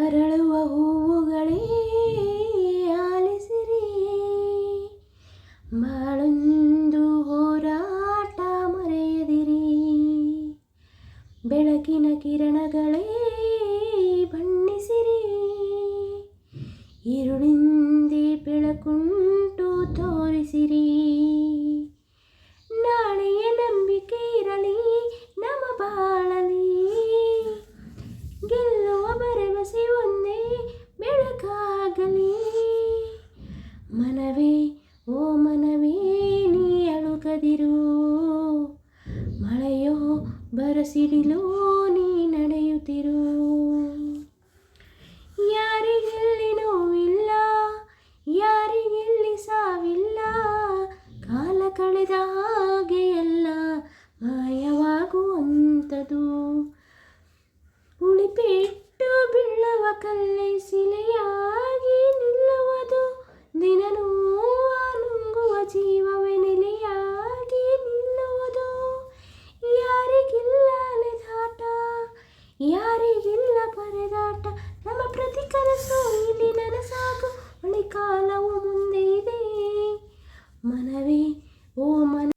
ಅರಳುವ ಹೂವುಗಳೇ ಆಲಿಸಿರಿ, ಬಾಳೊಂದು ಹೋರಾಟ ಮರೆಯದಿರಿ. ಬೆಳಕಿನ ಕಿರಣಗಳೇ ಬಣ್ಣಿಸಿರಿ, ഇരുಳಿಂದಿ ಬೆಳಕುಂಟು ತೋರಿಸಿರಿ. ನಾಳೆಯ ನಂಬಿಕೆ ಇರಲಿ ನಮ್ಮ ಬಾಳಲಿ, ಗೆಲ್ಲುವ ಭರವಸೆ ಒಂದೇ ಬೆಳಕಾಗಲಿ. ಮನವೇ ಓ ಮನವೇ ನೀ ಅಳುಕದಿರು, ಮಳೆಯೋ ಬರಸಿಡಿಲು